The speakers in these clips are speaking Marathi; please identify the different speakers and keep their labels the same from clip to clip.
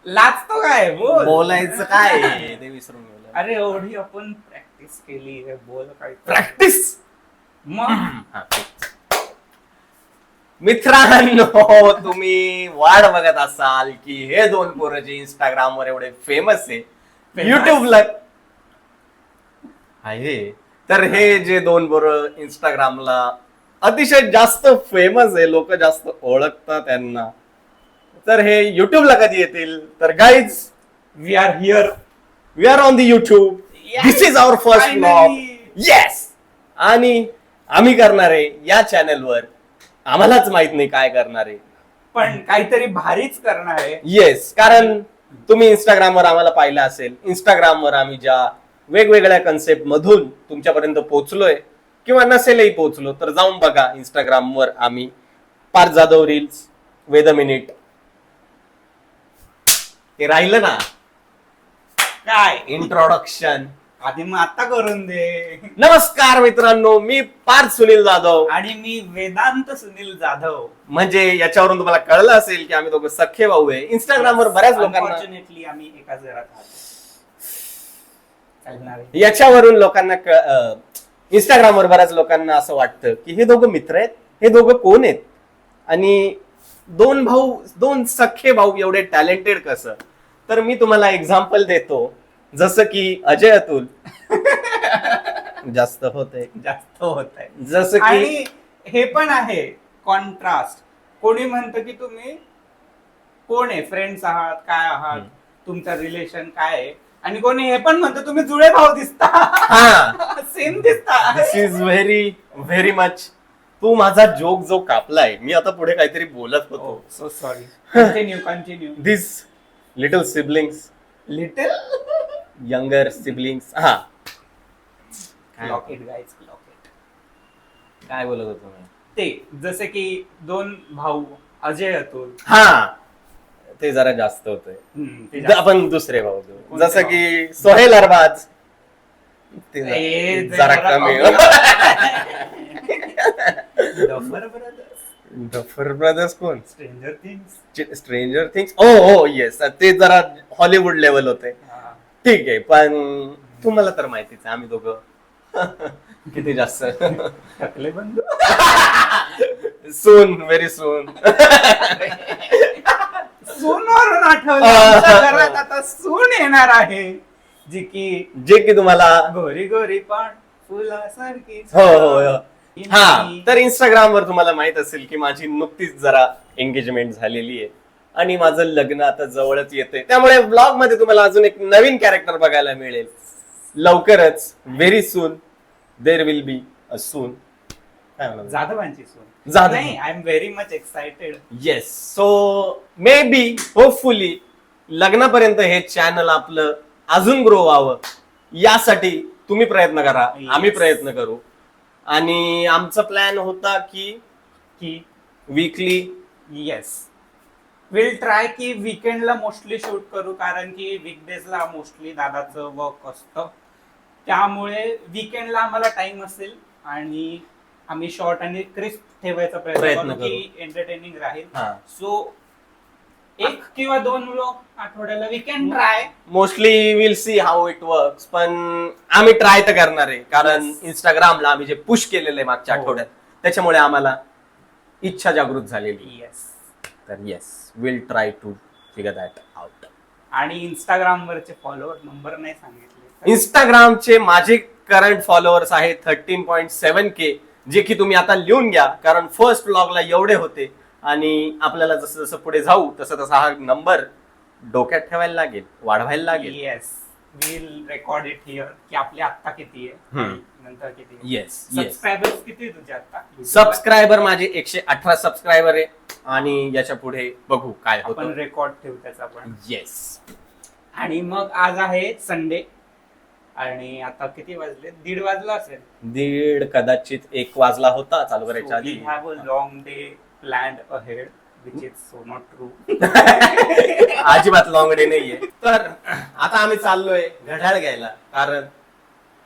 Speaker 1: लाजतो काय बोल.
Speaker 2: बोलायचं काय ते विसरून गेलो.
Speaker 1: अरे एवढी आपण प्रॅक्टिस केली आहे, बोल काय
Speaker 2: प्रॅक्टिस.
Speaker 1: मग.
Speaker 2: मित्रांनो, तुम्ही वाट बघत असाल की हे दोन पोरं जे इंस्टाग्राम वर एवढे फेमस आहे, युट्यूबला आहे, तर हे जे दोन पोरं इंस्टाग्रामला अतिशय जास्त फेमस आहे, लोक जास्त ओळखतात त्यांना, तर हे युट्यूबला कधी येतील? तर guys,
Speaker 1: we are here.
Speaker 2: We are on the YouTube. This is our first blog. Yes. आणि आम्ही करणार आहे या चॅनलवर, आम्हालाच माहित नाही काय करणार आहे,
Speaker 1: पण काहीतरी भारीच करणार आहे.
Speaker 2: येस. कारण तुम्ही इंस्टाग्रामवर आम्हाला पाहिलं असेल, इंस्टाग्रामवर आम्ही ज्या वेगवेगळ्या कन्सेप्ट मधून तुमच्यापर्यंत पोहोचलोय, किंवा नसेलही पोहोचलो तर जाऊन बघा इंस्टाग्रामवर. आम्ही पार्थ जाधव रील्स, वेद मिनिट, ते राहिलं ना
Speaker 1: काय
Speaker 2: इंट्रोडक्शन.
Speaker 1: आधी मग आता करून दे.
Speaker 2: नमस्कार मित्रांनो, मी पार्थ सुनील जाधव.
Speaker 1: आणि मी वेदांत सुनील जाधव.
Speaker 2: म्हणजे याच्यावरून तुम्हाला कळलं असेल की आम्ही दोघं सख्खे भाऊ आहे. इंस्टाग्रामवर बऱ्याच लोकांना,
Speaker 1: अनफॉर्च्युनेटली आम्ही एकाच घरात आहोत.
Speaker 2: याच्यावरून लोकांना इंस्टाग्रामवर बऱ्याच लोकांना असं वाटतं की हे दोघं मित्र आहेत, हे दोघं कोण आहेत, आणि दोन भाऊ, दोन सख्खे भाऊ एवढे टॅलेंटेड कसं? तर मी तुम्हाला एक्झाम्पल देतो, जसं की अजय अतुल. जास्त होत
Speaker 1: आहे.
Speaker 2: जसं की
Speaker 1: आणि हे पण आहे कॉन्ट्रास्ट. कोणी म्हणतं की तुम्ही कोण आहे, फ्रेंड्स आहात, काय आहात, तुमचं रिलेशन काय आहे, आणि कोणी हे पण म्हणतं तुम्ही जुळे भाऊ दिसता, सेम दिसता.
Speaker 2: दिस इज व्हेरी व्हेरी मच. तू माझा जोक जो कापलाय, मी आता पुढे काहीतरी बोलत होतो.
Speaker 1: So sorry. Continue.
Speaker 2: This little siblings,
Speaker 1: little
Speaker 2: younger siblings. हा,
Speaker 1: लॉकेट गाईज, लॉकेट.
Speaker 2: काय बोलत होतो मी?
Speaker 1: ते जसे की दोन भाऊ अजय अतुल.
Speaker 2: हा, ते जरा जास्त होतंय. आपण दुसरे भाऊ घेऊ, जसं की सोहेल अरबाज. ते जरा कमी. डफर ब्रदर्स कोण? Stranger Things. ओ हो येस, ते जरा हॉलिवूड लेवल होते. ठीक आहे, पण तुम्हाला तर माहितीच आहे आम्ही दोघं किती जास्त. सून, व्हेरी सून.
Speaker 1: सूनवरून आठवलं, घरात आता सून येणार आहे, जे की तुम्हाला गोरी गोरी पण फुलासारखी.
Speaker 2: हो हो. हा, तर इंस्टाग्रामवर तुम्हाला माहित असेल की माझी नुकतीच जरा एंगेजमेंट झालेली आहे, आणि माझं लग्न आता जवळच येतंय, त्यामुळे ब्लॉग मध्ये तुम्हाला अजून एक नवीन कॅरेक्टर बघायला मिळेल लवकरच. Very soon there will be a सून.
Speaker 1: जाधवांची सून.
Speaker 2: जाधव.
Speaker 1: नाही, I am very much excited.
Speaker 2: Yes. So maybe, hopefully लग्नापर्यंत हे चॅनल आपलं अजून ग्रो व्हावं, यासाठी तुम्ही प्रयत्न करा, आम्ही प्रयत्न करू. आणि आमचा प्लॅन होता की वीकली,
Speaker 1: येस, विल ट्राय की वीकेंडला मोस्टली शूट करू, कारण की वीकडेजला मोस्टली दादाचं वर्क असतं, त्यामुळे वीकेंडला आम्हाला टाइम असेल आणि आम्ही शॉर्ट आणि क्रिस्प ठेवायचा प्रयत्न करू की एंटरटेनिंग राहील. सो एक किंवा दोन व्लॉग आठवड्याला we can try.
Speaker 2: Mostly will see how it works, पण आम्ही ट्राय तर करणार आहे, कारण इंस्टाग्रामला आम्ही जे पुश केलेलं आहे मागच्या आठवड्यात, त्याच्यामुळे आम्हाला इच्छा जागृत झालेली.
Speaker 1: येस.
Speaker 2: तर yes, will try to figure that out.
Speaker 1: आणि इंस्टाग्राम वरचे फॉलोअर नंबर नाही सांगितले.
Speaker 2: इंस्टाग्रामचे माझे करंट फॉलोअर्स आहे 13.7K, जे की तुम्ही आता लिहून घ्या, कारण फर्स्ट ब्लॉगला एवढे होते, आणि आपल्याला जसं जसं पुढे जाऊ तसं तसा हा नंबर डोक्यात ठेवायला लागेल, वाढवायला लागेल.
Speaker 1: Yes, will record it here की आपले आता किती आहे, नंतर किती आहे.
Speaker 2: येस.
Speaker 1: सबस्क्रायबर्स किती आहे तुझे आता?
Speaker 2: सबस्क्रायबर माझे 118 सबस्क्रायबर आहे, आणि याच्या पुढे बघू काय होतं.
Speaker 1: आपण रेकॉर्ड ठेवू त्याचा पण.
Speaker 2: येस.
Speaker 1: आणि मग आज आहे संडे, आणि आता किती वाजले? 1:30 वाजला असेल.
Speaker 2: 1:30 कदाचित 1 वाजला होता चालू करायच्या आधी.
Speaker 1: We have a long day planned ahead, which is so not true.
Speaker 2: अजिबात लॉंग डे नाहीये. तर आता आम्ही चाललोय घड्याळ घ्यायला, कारण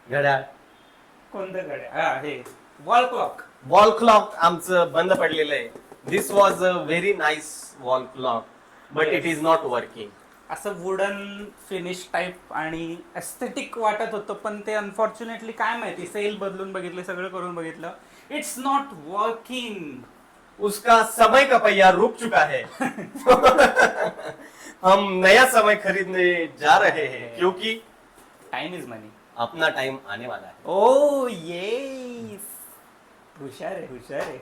Speaker 2: घड्याळ,
Speaker 1: कोणतं घड्याळ? हे वॉल क्लॉक.
Speaker 2: वॉल क्लॉक आमचं बंद पडलेलं आहे. This was a very nice wall clock, but it is not working.
Speaker 1: असं वुडन फिनिश टाईप आणि एस्थेटिक वाटत होतं, पण ते अनफॉर्च्युनेटली काय माहिती सेल बदलून बघितले, सगळं करून बघितलं, इट्स नॉट वर्किंग.
Speaker 2: उसका समय का पहिया रुक चुका है. हम नया समय खरीदने जा रहे हैं क्योंकि
Speaker 1: time is money.
Speaker 2: Apna time आने वाला है.
Speaker 1: ओ येस, हुशार आहे, हुशार आहे.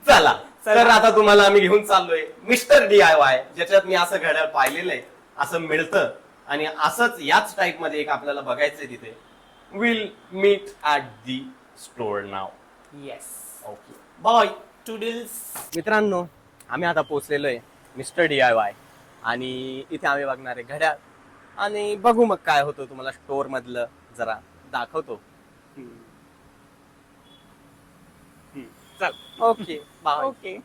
Speaker 2: चला
Speaker 1: चला.
Speaker 2: तर आता तुम्हाला आम्ही घेऊन चाललोय मिस्टर DIY, ज्याच्यात मी असं घड्याळ पाहिलेलं आहे, असं मिळतं आणि असंच याच टाईप मध्ये एक आपल्याला बघायचंय तिथे. Will meet at the store नाव.
Speaker 1: येस.
Speaker 2: Okay bye.
Speaker 1: टुडल्स.
Speaker 2: मित्रांनो, आम्ही आता पोहोचलेलो आहे मिस्टर DIY आणि इथे आम्ही बघणार आहे घड्याळ आणि बघू मग काय होतं, तुम्हाला स्टोर मधलं जरा दाखवतो. चल. Okay bye.
Speaker 1: ओके.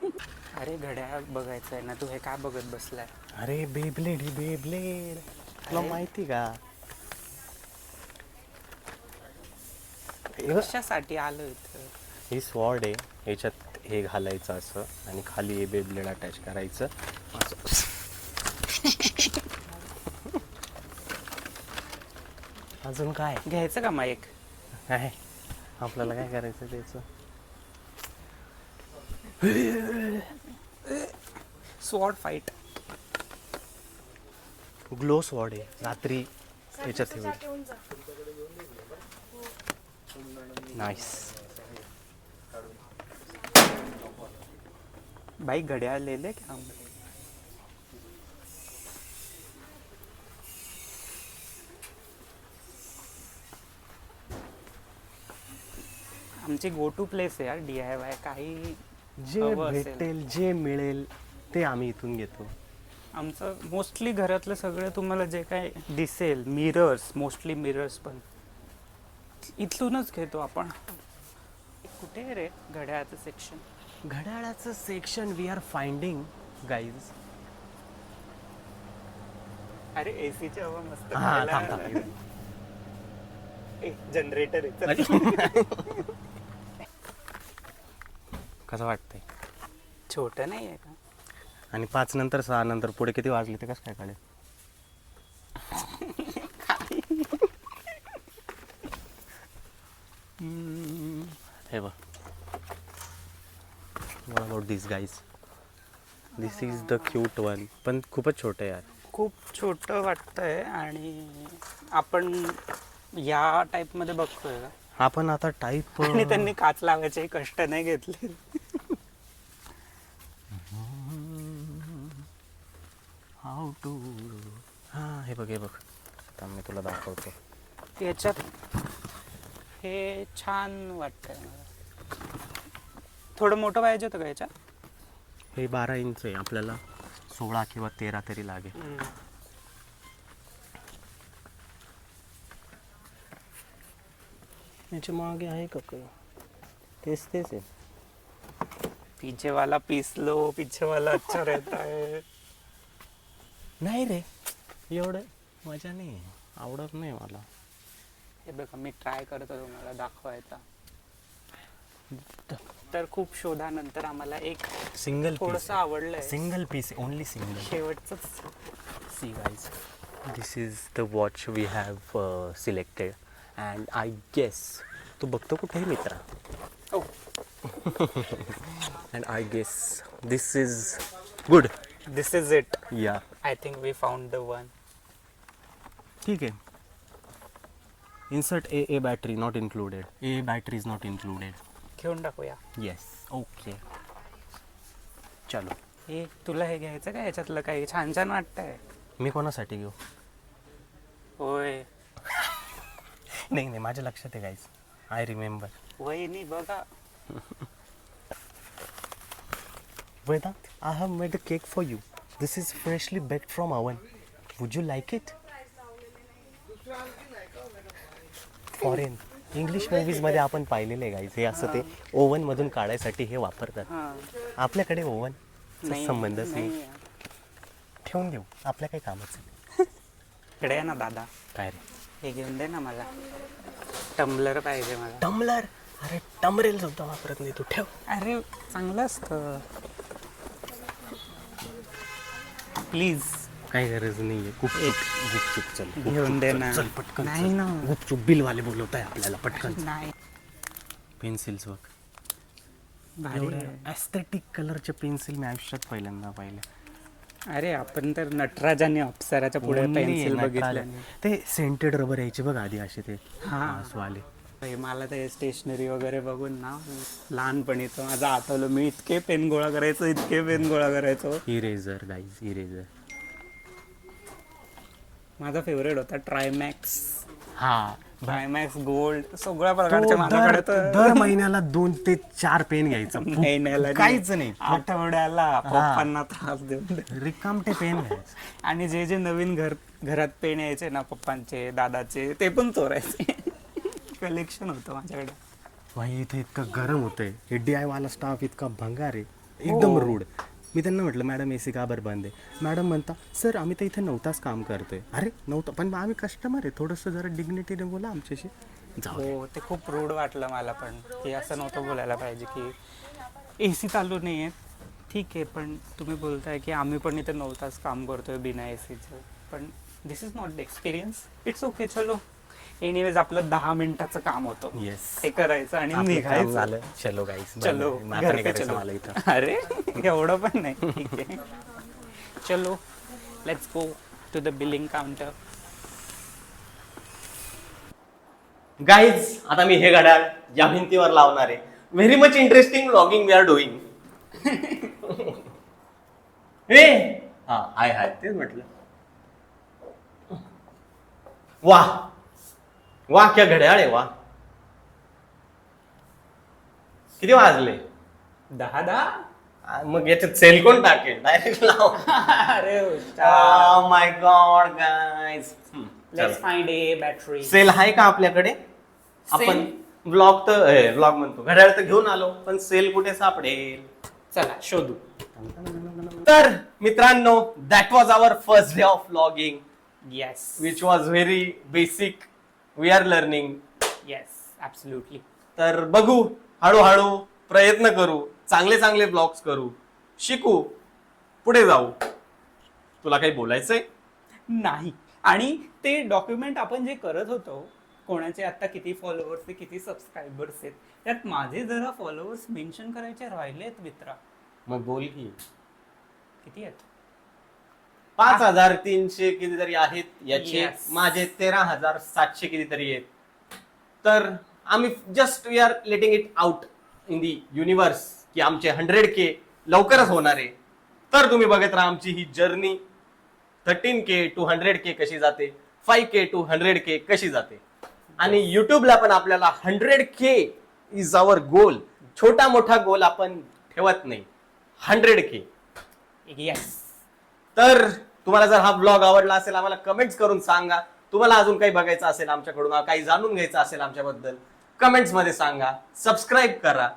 Speaker 1: अरे घड्याळ बघायचं आहे ना, तू हे काय बघत बसलाय?
Speaker 2: अरे बेब्लेड ही बेब्लेड, तुला
Speaker 1: अरे.
Speaker 2: माहिती का?
Speaker 1: कशासाठी आलो इथं?
Speaker 2: ही स्वॉर्ड आहे, ह्याच्यात हे घालायचं असं आणि खाली हे बेब्लेड अटॅच करायचं असं. अजून काय
Speaker 1: घ्यायचं का माईक?
Speaker 2: आहे आपल्याला, काय करायचं त्याचं?
Speaker 1: Sword fight.
Speaker 2: ग्लो स्वॉर्ड आहे, रात्री ह्याच्यात नाईस.
Speaker 1: भाई घड्याळ ले ले क्या? आमची गो टू प्लेस आहे यार DIY. काही
Speaker 2: जे
Speaker 1: हवं असेल.
Speaker 2: भेटेल, जे मिळेल ते आम्ही इथून घेतो.
Speaker 1: आमचं मोस्टली घरातलं सगळं तुम्हाला जे काय दिसेल, मिरर्स, मोस्टली मिरर्स पण इथूनच घेतो आपण. कुठे आहे रे घड्याळाचं सेक्शन?
Speaker 2: घड्याळाचं section we are finding guys.
Speaker 1: अरे एसीची हवा मस्त. जनरेटर आहे.
Speaker 2: कसं वाटतंय?
Speaker 1: छोट नाही आहे का?
Speaker 2: आणि 5 नंतर 6 नंतर पुढे किती वाजले ते कसं काय कळेल? हे बघ, what about these guys? This is the cute one. पण खूपच छोटं आहे यार.
Speaker 1: खूप छोटं वाटतंय आणि आपण या टाईप मध्ये बघतोय का?
Speaker 2: आपण आता टाईप
Speaker 1: आणि त्यांनी काच लावायचे कष्ट नाही घेतले.
Speaker 2: How to. हा हे बघ, हे बघ, आता मी तुला दाखवतो.
Speaker 1: याच्यात हे छान वाटतंय मला. थोडं मोठं पाहिजे होतं का याच्यात?
Speaker 2: हे 12 इंच आहे, आपल्याला 16 किंवा 13 तरी लागेल. याच्या मागे आहे का काही? तेच आहे.
Speaker 1: पीछे वाला पीस लो, पीछे वाला अच्छा रहता है.
Speaker 2: नाही रे, एवढं मजा नाही, आवडत नाही मला.
Speaker 1: हे बघा, मी ट्राय करतो तुम्हाला दाखवायचा. तर खूप शोधानंतर आम्हाला एक
Speaker 2: सिंगल
Speaker 1: थोडंसं आवडलंय.
Speaker 2: Single piece, only single.
Speaker 1: शेवटचंच.
Speaker 2: See guys, this is the watch we have selected and I guess तू बघतो कुठेही मित्रा.
Speaker 1: ओ.
Speaker 2: And I guess this is good.
Speaker 1: This is it.
Speaker 2: Yeah,
Speaker 1: I think we found the one.
Speaker 2: ठीक आहे. Insert AA battery not included. AA battery is not included.
Speaker 1: घेऊन टाकूया.
Speaker 2: येस, ओके, चलो.
Speaker 1: हे तुला हे घ्यायचं का? याच्यातलं काही छान छान वाटतंय.
Speaker 2: मी कोणासाठी घेऊ?
Speaker 1: होय,
Speaker 2: नाही नाही, माझ्या लक्षात आहे गाईज. I remember.
Speaker 1: वहिनी बघा.
Speaker 2: Vedant, I have made a cake for you. This is freshly baked from oven. Would you like it? Foreign English movies मध्ये आपण पाहिलेले आहे गाईज, हे असं ते ओव्हन मधून काढायसाठी हे वापरतात.
Speaker 1: हां.
Speaker 2: आपल्याकडे ओव्हन
Speaker 1: नाही,
Speaker 2: संबंधच नाही.
Speaker 1: नाही.
Speaker 2: ठेवून देऊ, आपल्या काही कामच नाही.
Speaker 1: इकडे आहे ना दादा,
Speaker 2: काय रे?
Speaker 1: हे घेऊन दे ना मला. टम्बलर पाहिजे मला.
Speaker 2: टम्बलर? अरे टमरेल सुद्धा वापरत नाही तू, ठेव.
Speaker 1: अरे चांगलं असतं. प्लीज
Speaker 2: काही गरज नाहीये. गुपचूप चल,
Speaker 1: घेऊन दे ना.
Speaker 2: चल पटकन
Speaker 1: नाही ना.
Speaker 2: गुपचूप बिलवाले बोलवत आहे आपल्याला, पटकन.
Speaker 1: नाही
Speaker 2: पेन्सिल्स बघ,
Speaker 1: भारी
Speaker 2: एवढ्या
Speaker 1: आहे.
Speaker 2: एस्थेटिक कलरचे पेन्सिल मी आयुष्यात पहिल्यांदा पाहिले.
Speaker 1: अरे आपण तर नटराज आणि अप्सराच्या पुढे
Speaker 2: Only
Speaker 1: पेन्सिल
Speaker 2: नटराज.
Speaker 1: बघितलं.
Speaker 2: ते सेंटेड रबर यायचे बघ आधी असे, ते
Speaker 1: हा.
Speaker 2: वाले.
Speaker 1: मला ते स्टेशनरी वगैरे बघून ना लहानपणीचं माझं आठवलं. मी इतके पेन गोळा करायचो, इतके पेन गोळा करायचो.
Speaker 2: Eraser guys, eraser.
Speaker 1: माझा फेवरेट होता ट्रायमॅक्स.
Speaker 2: हा,
Speaker 1: ट्रायमॅक्स गोल्ड, सगळ्या प्रकारचे माझ्याकडे तर
Speaker 2: दर महिन्याला 2 ते 4 पेन घ्यायचा.
Speaker 1: महिन्याला
Speaker 2: काहीच नाही,
Speaker 1: आठवड्याला पप्पांना त्रास देऊन.
Speaker 2: रिकामटे पेन घ्यायचे.
Speaker 1: आणि जे जे नवीन घरात पेन यायचे ना पप्पांचे, दादाचे, ते पण चोरायचे. कलेक्शन होतं माझ्याकडे.
Speaker 2: भाई इथे इतकं गरम होतंय, हे DI वाला स्टाफ इतका भंगार आहे, एकदम रूड. मी त्यांना म्हटलं मॅडम AC का बरं बंद आहे? मॅडम म्हणता सर आम्ही तर इथे 9 तास काम करतोय. अरे 9 तास, पण आम्ही कस्टमर आहे, थोडंसं जरा डिग्निटीने बोला आमच्याशी. जाऊ दे.
Speaker 1: हो, ते खूप रूढ वाटलं मला पण, की असं नव्हतं बोलायला पाहिजे की AC चालू नाही आहे. ठीक आहे, पण तुम्ही बोलताय की आम्ही पण इथे 9 तास काम करतोय बिना ACचं, पण this is not the experience. It's okay, चलो. एनिवेज आपलं 10 मिनिटाचं काम होतं.
Speaker 2: Yes.
Speaker 1: ते करायचं आणि
Speaker 2: आपलं काम
Speaker 1: निघायचं.
Speaker 2: झालं. चलो गाईस,
Speaker 1: चलो
Speaker 2: आता
Speaker 1: घर
Speaker 2: नाही
Speaker 1: पे
Speaker 2: करायचं
Speaker 1: चलो.
Speaker 2: मला इथं.
Speaker 1: अरे एवढं पण नाही. ठीक आहे, चलो let's go to the billing counter.
Speaker 2: Guys आता मी हे घड्याळ या भिंतीवर लावणार आहे. Very much interesting vlogging we are doing. हे हा, हाय तेच म्हटलं. वाह वाह, क्या घड्याळ आहे, वाह. किती वाजले?
Speaker 1: 10.
Speaker 2: मग याच्यात सेल कोण टाकेल? डायरेक्ट लाव.
Speaker 1: अरे
Speaker 2: my God guys,
Speaker 1: let's find a battery.
Speaker 2: Cell आहे का आपल्याकडे? आपण ब्लॉग म्हणतो, घड्याळ तर घेऊन आलो, पण सेल कुठे सापडेल?
Speaker 1: चला शोधू.
Speaker 2: तर मित्रांनो, that was our first day of vlogging,
Speaker 1: yes
Speaker 2: which was very basic. We are learning.
Speaker 1: Yes absolutely.
Speaker 2: तर बघू, हळूहळू प्रयत्न करू, चांगले चांगले ब्लॉग्स करू, शिकू, पुढे जाऊ. तुला काही बोलायचंय?
Speaker 1: नाही. आणि ते डॉक्युमेंट आपण जे करत होतो, कोणाचे आता किती फॉलोअर्स आहे, किती सबस्क्रायबर्स आहेत, त्यात माझे जरा फॉलोअर्स मेन्शन करायचे राहिलेत मित्रा.
Speaker 2: मग बोल की.
Speaker 1: किती आहेत?
Speaker 2: 5300 कितीतरी आहेत याचे.
Speaker 1: Yes.
Speaker 2: माझे 13700 कितीतरी आहेत. तर आम्ही just we are letting it out in the universe की आमचे 100K लवकरच होणार आहे. तर तुम्ही बघत राहा आमची ही जर्नी 13K to 100K कशी जाते, 5K to 100K कशी जाते. आणि युट्यूबला पण आपल्याला 100K इज आवर गोल. छोटा मोठा गोल आपण ठेवत नाही, 100K.
Speaker 1: येस.
Speaker 2: तर तुम्हाला जर हा ब्लॉग आवडला असेल, आम्हाला कमेंट्स करून सांगा. तुम्हाला अजून काही बघायचं असेल आमच्याकडून, काही जाणून घ्यायचं असेल आमच्याबद्दल, कमेंट्स मध्ये सांगा. सबस्क्राईब करा,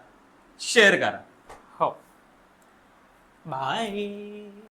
Speaker 2: शेअर करा.
Speaker 1: हो, बाय.